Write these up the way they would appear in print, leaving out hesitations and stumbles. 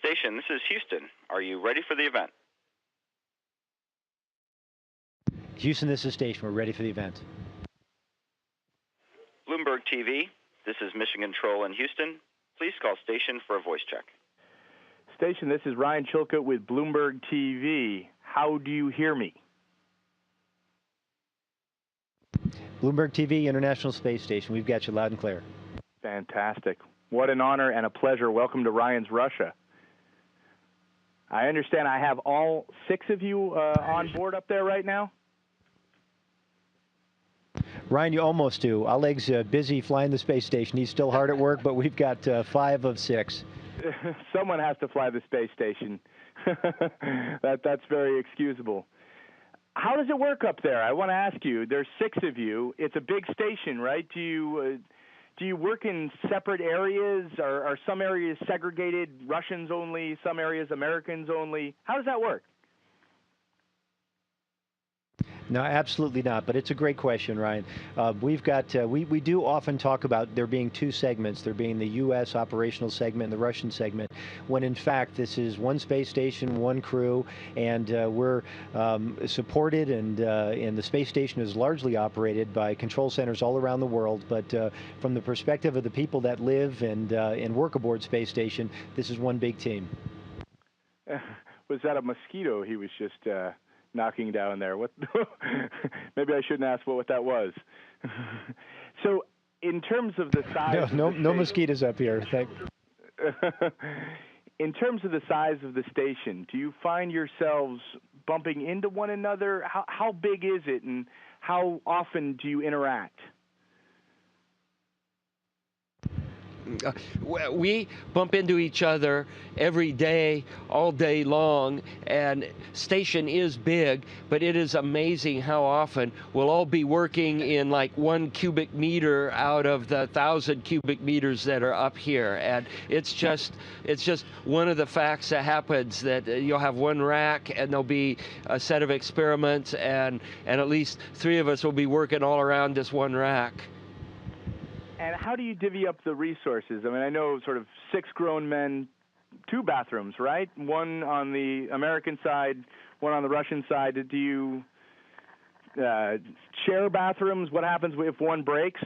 Station, this is Houston. Are you ready for the event? Houston, this is Station. We're ready for the event. Bloomberg TV, this is Mission Control in Houston. Please call Station for a voice check. Station, this is Ryan Chilcote with Bloomberg TV. How do you hear me? Bloomberg TV, International Space Station. We've got you loud and clear. Fantastic. What an honor and a pleasure. Welcome to Ryan's Russia. I understand I have all 6 of you on board up there right now? Ryan, you almost do. Oleg's busy flying the space station. He's still hard at work, but we've got 5 of 6. Someone has to fly the space station. That's very excusable. How does it work up there? I want to ask you. There's 6 of you. It's a big station, right? Do you work in separate areas? Are some areas segregated, Russians only, some areas Americans only? How does that work? No, absolutely not. But it's a great question, Ryan. We've got we do often talk about there being 2 segments, there being the U.S. operational segment and the Russian segment, when in fact this is one space station, one crew, and we're supported, and the space station is largely operated by control centers all around the world. But from the perspective of the people that live and work aboard space station, this is one big team. Was that a mosquito he was just knocking down there? What? Maybe I shouldn't ask what that was. So, in terms of the size, no mosquitoes up here. In terms of the size of the station, do you find yourselves bumping into one another? How big is it, and how often do you interact? We bump into each other every day, all day long, and station is big, but it is amazing how often we'll all be working in like 1 cubic meter out of the 1,000 cubic meters that are up here, and it's just one of the facts that happens, that you'll have one rack and there'll be a set of experiments, and at least 3 of us will be working all around this one rack. And how do you divvy up the resources? I mean, I know sort of 6 grown men, 2 bathrooms, right? One on the American side, one on the Russian side. Do you share bathrooms? What happens if one breaks?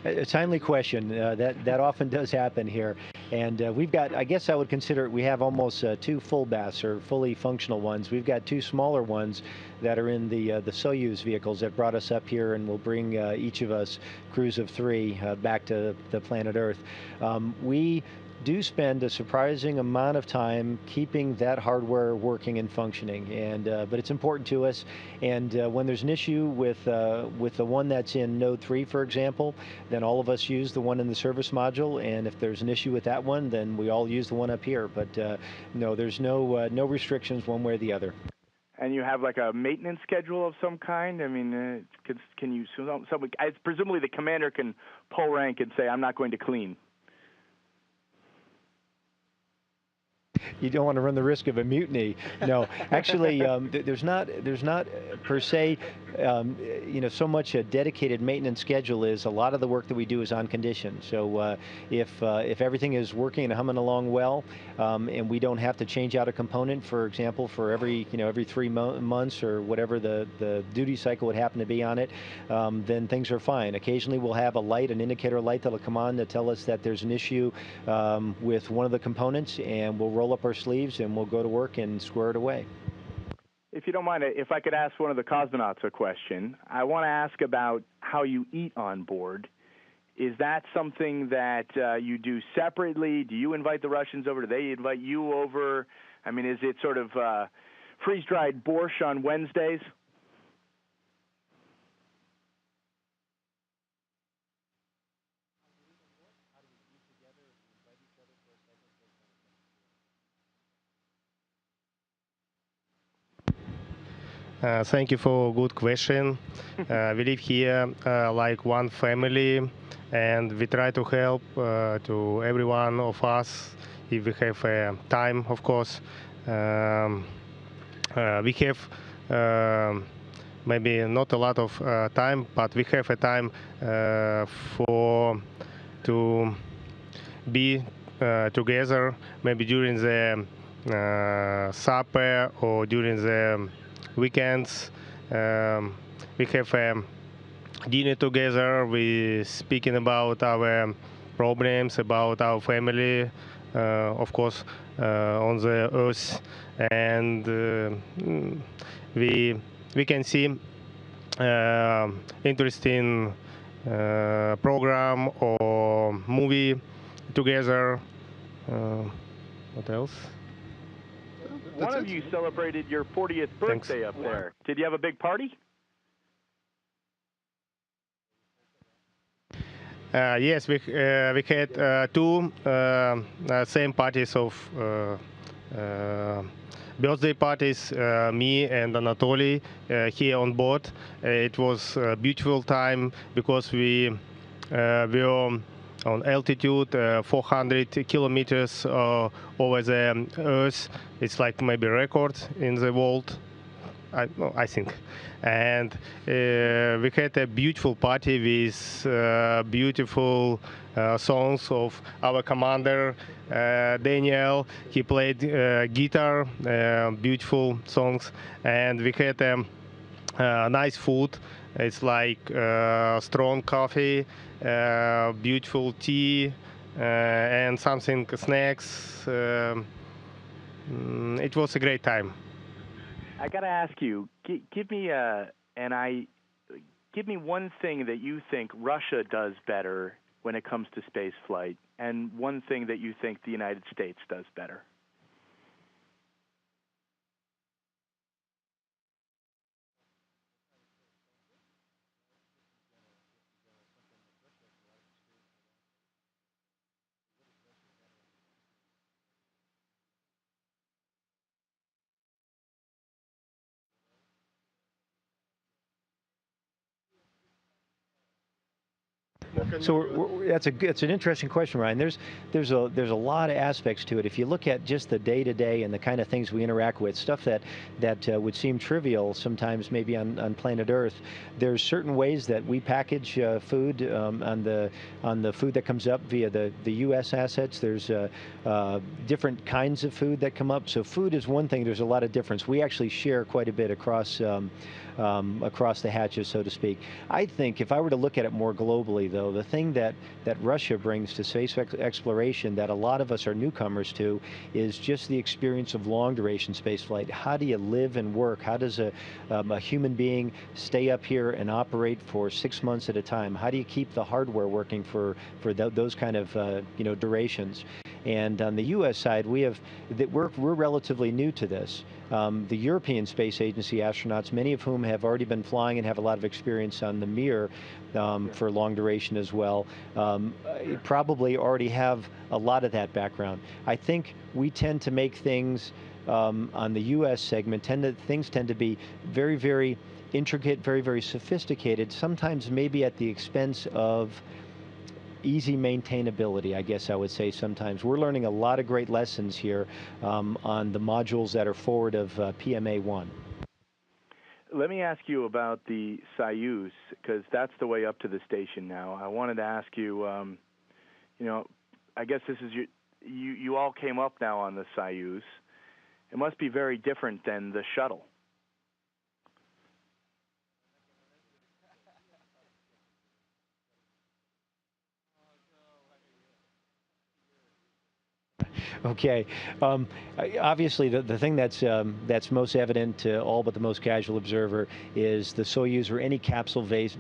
A timely question. That often does happen here. And we've got, I guess I would consider it, we have almost 2 full baths, or fully functional ones. We've got 2 smaller ones that are in the Soyuz vehicles that brought us up here and will bring each of us, crews of 3, back to the planet Earth. We do spend a surprising amount of time keeping that hardware working and functioning, and but it's important to us. And when there's an issue with the one that's in node 3, for example, then all of us use the one in the service module, and if there's an issue with that one, then we all use the one up here. But no, there's no restrictions one way or the other. And you have like a maintenance schedule of some kind? I mean, can you? Presumably the commander can pull rank and say, "I'm not going to clean." You don't want to run the risk of a mutiny. No, actually, there's not per se, so much a dedicated maintenance schedule. Is a lot of the work that we do is on condition. So if everything is working and humming along well, and we don't have to change out a component, for example, for every 3 months or whatever the duty cycle would happen to be on it, then things are fine. Occasionally, we'll have a light, an indicator light that'll come on to tell us that there's an issue with one of the components, and we'll roll up our sleeves and we'll go to work and square it away. If you don't mind, if I could ask one of the cosmonauts a question, I want to ask about how you eat on board. Is that something that you do separately? Do you invite the Russians over? Do they invite you over? I mean, is it sort of freeze-dried borscht on Wednesdays? Thank you for a good question. We live here like one family, and we try to help to every one of us if we have time, of course. We have maybe not a lot of time, but we have a time be together, maybe during the supper or during the weekends. We have dinner together. We speaking about our problems, about our family, of course, on the earth, and we can see interesting program or movie together. What else? One of you celebrated your 40th birthday up there. Did you have a big party? Yes, we had two same parties of birthday parties, me and Anatoly here on board. It was a beautiful time because we were on altitude 400 kilometers over the Earth. It's like maybe record in the world. I think. And we had a beautiful party with beautiful songs of our commander, Daniel. He played guitar, beautiful songs. And we had nice food. It's like strong coffee, beautiful tea, and something snacks. It was a great time. I got to ask you, give me one thing that you think Russia does better when it comes to space flight, and one thing that you think the United States does better. So it's an interesting question, Ryan. There's a lot of aspects to it. If you look at just the day-to-day and the kind of things we interact with, stuff that would seem trivial sometimes maybe on planet Earth, there's certain ways that we package food on the food that comes up via the U.S. assets. There's different kinds of food that come up. So food is one thing. There's a lot of difference. We actually share quite a bit across the hatches, so to speak. I think if I were to look at it more globally, though, the thing that Russia brings to space exploration that a lot of us are newcomers to is just the experience of long-duration spaceflight. How do you live and work? How does a human being stay up here and operate for 6 months at a time? How do you keep the hardware working for those kind of durations? And on the U.S. side, we're relatively new to this. The European Space Agency astronauts, many of whom have already been flying and have a lot of experience on the Mir for long duration as well, probably already have a lot of that background. I think we tend to make things on the U.S. segment, things tend to be very, very intricate, very, very sophisticated, sometimes maybe at the expense of easy maintainability, I guess I would say sometimes. We're learning a lot of great lessons here on the modules that are forward of PMA-1. Let me ask you about the Soyuz, because that's the way up to the station now. I wanted to ask you, I guess this is you all came up now on the Soyuz. It must be very different than the shuttle. Okay. Obviously, the thing that's most evident to all but the most casual observer is the Soyuz or any capsule-based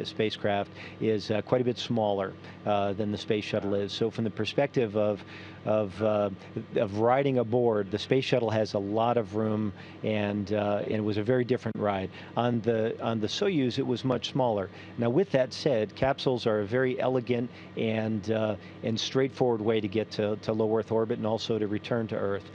spacecraft is quite a bit smaller than the space shuttle is. So, from the perspective of riding aboard, the space shuttle has a lot of room, and it was a very different ride. On the Soyuz, it was much smaller. Now, with that said, capsules are a very elegant and straightforward way to get to low Earth orbit. orbit and also to return to Earth.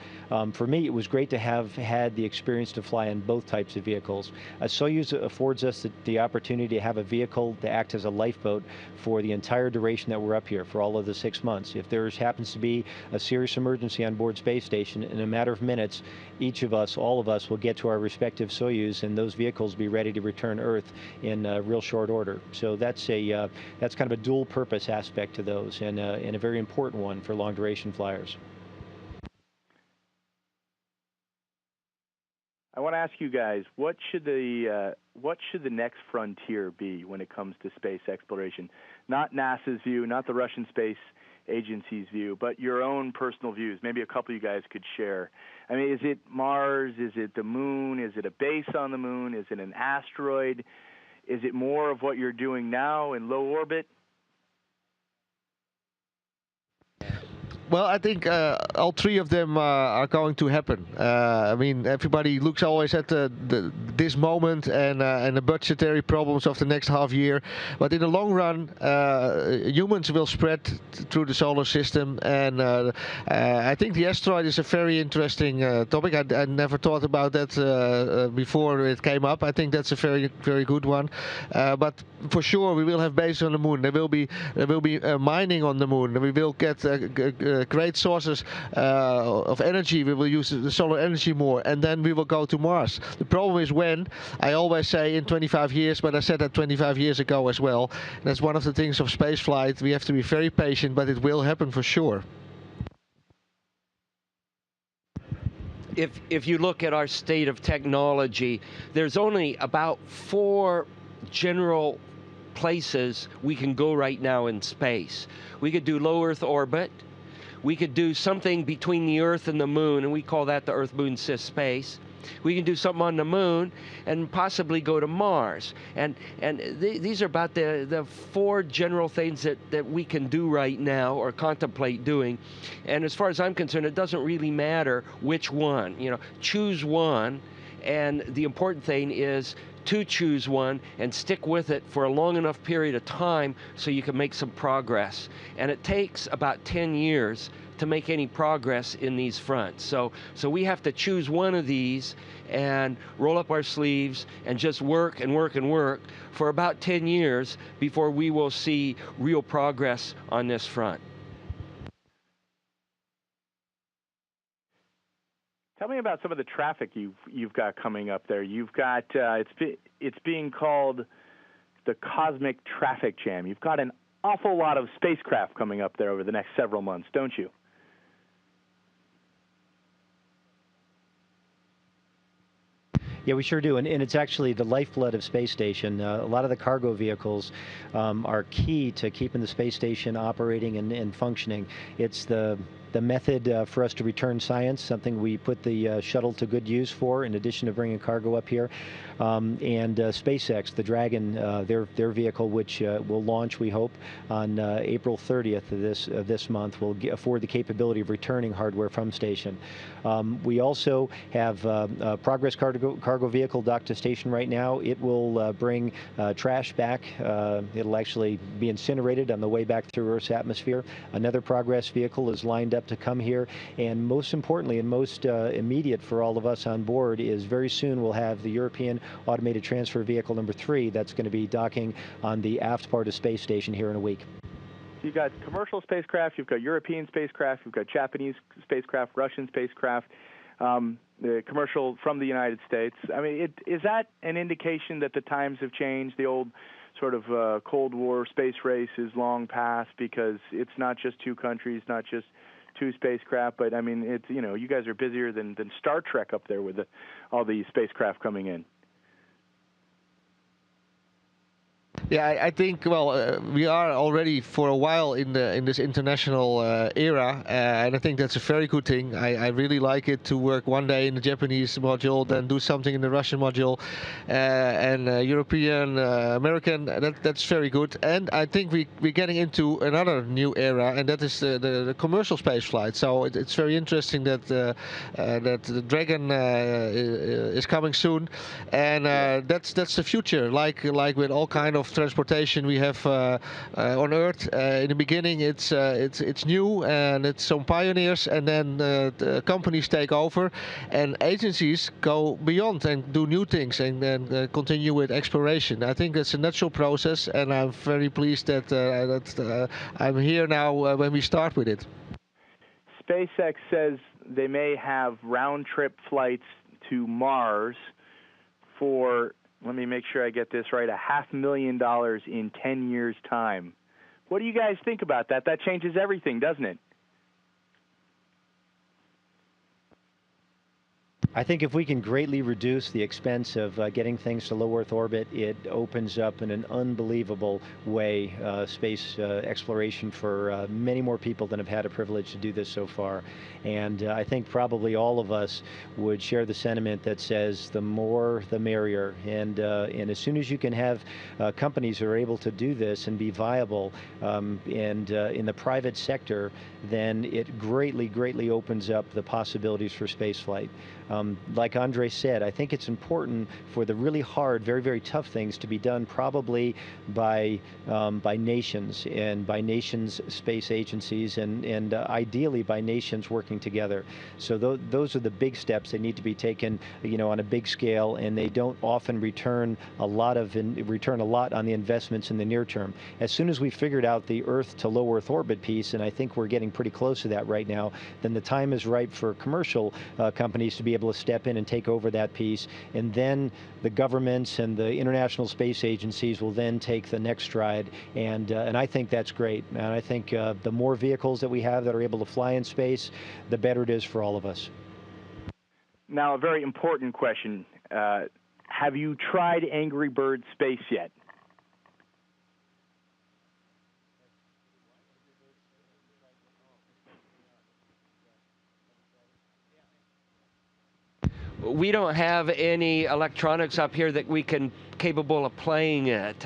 For me, it was great to have had the experience to fly in both types of vehicles. Soyuz affords us the opportunity to have a vehicle to act as a lifeboat for the entire duration that we're up here, for all of the 6 months. If there happens to be a serious emergency on board space station, in a matter of minutes, each of us, all of us, will get to our respective Soyuz, and those vehicles be ready to return Earth in real short order. So that's kind of a dual purpose aspect to those, and a very important one for long duration flyers. I want to ask you guys, what should the next frontier be when it comes to space exploration? Not NASA's view, not the Russian Space Agency's view, but your own personal views. Maybe a couple you guys could share. I mean, is it Mars? Is it the moon? Is it a base on the moon? Is it an asteroid? Is it more of what you're doing now in low orbit? Well, I think all three of them are going to happen. I mean, everybody looks always at this moment and the budgetary problems of the next half year. But in the long run, humans will spread through the solar system. And I think the asteroid is a very interesting topic. I never thought about that before it came up. I think that's a very, very good one. But for sure, we will have bases on the moon. There will be mining on the moon. We will get great sources of energy. We will use the solar energy more, and then we will go to Mars. The problem is when. I always say in 25 years, but I said that 25 years ago as well. That's one of the things of spaceflight. We have to be very patient, but it will happen for sure. If you look at our state of technology, there's only about 4 general places we can go right now in space. We could do low Earth orbit. We could do something between the Earth and the Moon, and we call that the Earth-Moon Cis space. We can do something on the Moon and possibly go to Mars. And these are about the 4 general things that we can do right now or contemplate doing. And as far as I'm concerned, it doesn't really matter which one. You know, choose one, and the important thing is to choose one and stick with it for a long enough period of time so you can make some progress. And it takes about 10 years to make any progress in these fronts. So we have to choose one of these and roll up our sleeves and just work and work and work for about 10 years before we will see real progress on this front. Tell me about some of the traffic you've got coming up there. You've got it's being called the Cosmic Traffic Jam. You've got an awful lot of spacecraft coming up there over the next several months, don't you? Yeah, we sure do, and it's actually the lifeblood of space station. A lot of the cargo vehicles are key to keeping the space station operating and functioning. It's the method for us to return science, something we put the shuttle to good use for, in addition to bringing cargo up here. And SpaceX, the Dragon, their vehicle, which will launch, we hope, on April 30th of this month, will afford the capability of returning hardware from station. We also have Progress cargo vehicle docked to station right now. It will bring trash back. It'll actually be incinerated on the way back through Earth's atmosphere. Another Progress vehicle is lined up to come here, and most importantly and most immediate for all of us on board is very soon we'll have the European Automated Transfer Vehicle number 3 that's going to be docking on the aft part of space station here in a week. You've got commercial spacecraft, you've got European spacecraft, you've got Japanese spacecraft, Russian spacecraft, the commercial from the United States. I mean, is that an indication that the times have changed? The old sort of Cold War space race is long past because it's not just 2 countries, not just 2 spacecraft, but I mean, it's, you know, you guys are busier than Star Trek up there with all the spacecraft coming in. Yeah, I think, well, we are already for a while in this international era, and I think that's a very good thing. I really like it to work one day in the Japanese module, then do something in the Russian module, and European, American. That's very good. And I think we're getting into another new era, and that is the commercial space flight. So it's very interesting that the Dragon is coming soon, and that's the future. Like with all kind of transportation we have on Earth. In the beginning, it's new and it's some pioneers, and then the companies take over, and agencies go beyond and do new things and then continue with exploration. I think that's a natural process, and I'm very pleased that I'm here now when we start with it. SpaceX says they may have round-trip flights to Mars for, let me make sure I get this right, $500,000 in 10 years' time. What do you guys think about that? That changes everything, doesn't it? I think if we can greatly reduce the expense of getting things to low Earth orbit, it opens up in an unbelievable way space exploration for many more people than have had a privilege to do this so far. And I think probably all of us would share the sentiment that says the more the merrier. And as soon as you can have companies who are able to do this and be viable and in the private sector, then it greatly opens up the possibilities for spaceflight. Like Andre said, I think it's important for the really hard, very tough things to be done probably by nations and by nations' space agencies and ideally by nations working together. So those are the big steps that need to be taken, on a big scale, and they don't often return a lot on the investments in the near term. As soon as we figured out the Earth to low Earth orbit piece, and I think we're getting pretty close to that right now, then the time is ripe for commercial companies to be able to step in and take over that piece, and then the governments and the international space agencies will then take the next stride, and I think that's great. And I think the more vehicles that we have that are able to fly in space, the better it is for all of us. Now, a very important question. Have you tried Angry Bird Space yet? We don't have any electronics up here that we can capable of playing it.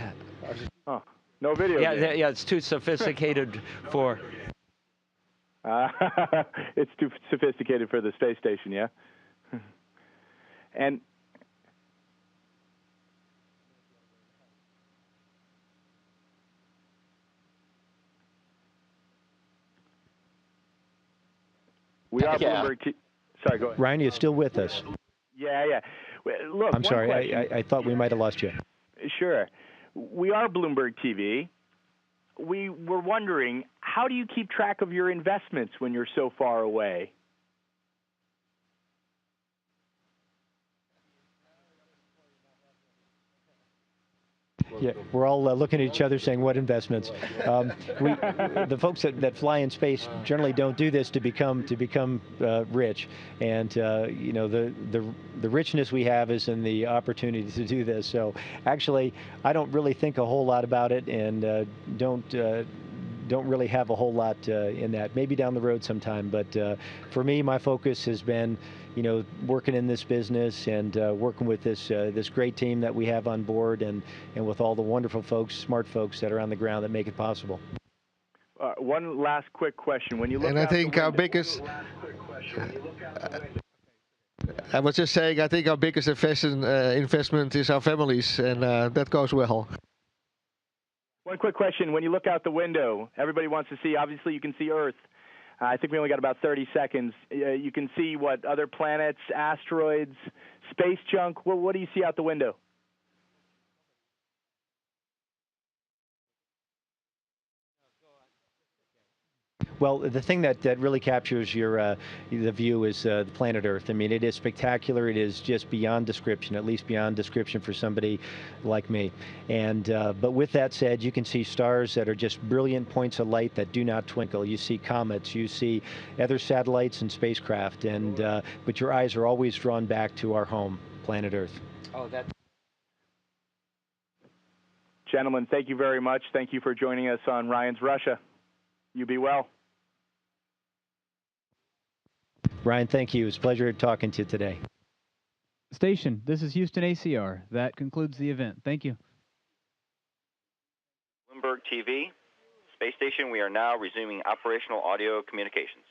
Oh, no video game. Yeah, it's too sophisticated for. It's too sophisticated for the space station, yeah. And we are Bloomberg. Sorry, go ahead. Ryan, you're still with us? Yeah. Look, I'm sorry, I thought we might have lost you. Sure. We are Bloomberg TV. We were wondering, how do you keep track of your investments when you're so far away? Yeah, we're all looking at each other saying, what investments? The folks that fly in space generally don't do this to become rich. And, the richness we have is in the opportunity to do this. So actually, I don't really think a whole lot about it, and don't really have a whole lot in that. Maybe down the road sometime, but for me, my focus has been, working in this business and working with this great team that we have on board, and with all the wonderful folks, smart folks that are on the ground that make it possible. One last quick question: when you look, and I think our biggest. I was just saying, I think our biggest investment is our families, and that goes well. One quick question. When you look out the window, everybody wants to see, obviously you can see Earth. I think we only got about 30 seconds. You can see what, other planets, asteroids, space junk. What do you see out the window? Well, the thing that really captures the view is the planet Earth. I mean, it is spectacular. It is just beyond description, at least beyond description for somebody like me. And but with that said, you can see stars that are just brilliant points of light that do not twinkle. You see comets, you see other satellites and spacecraft, and but your eyes are always drawn back to our home, planet Earth. Oh, that. Gentlemen, thank you very much. Thank you for joining us on Ryan's Russia. You be well. Ryan, thank you. It's a pleasure talking to you today. Station, this is Houston ACR. That concludes the event. Thank you. Bloomberg TV, space station, we are now resuming operational audio communications.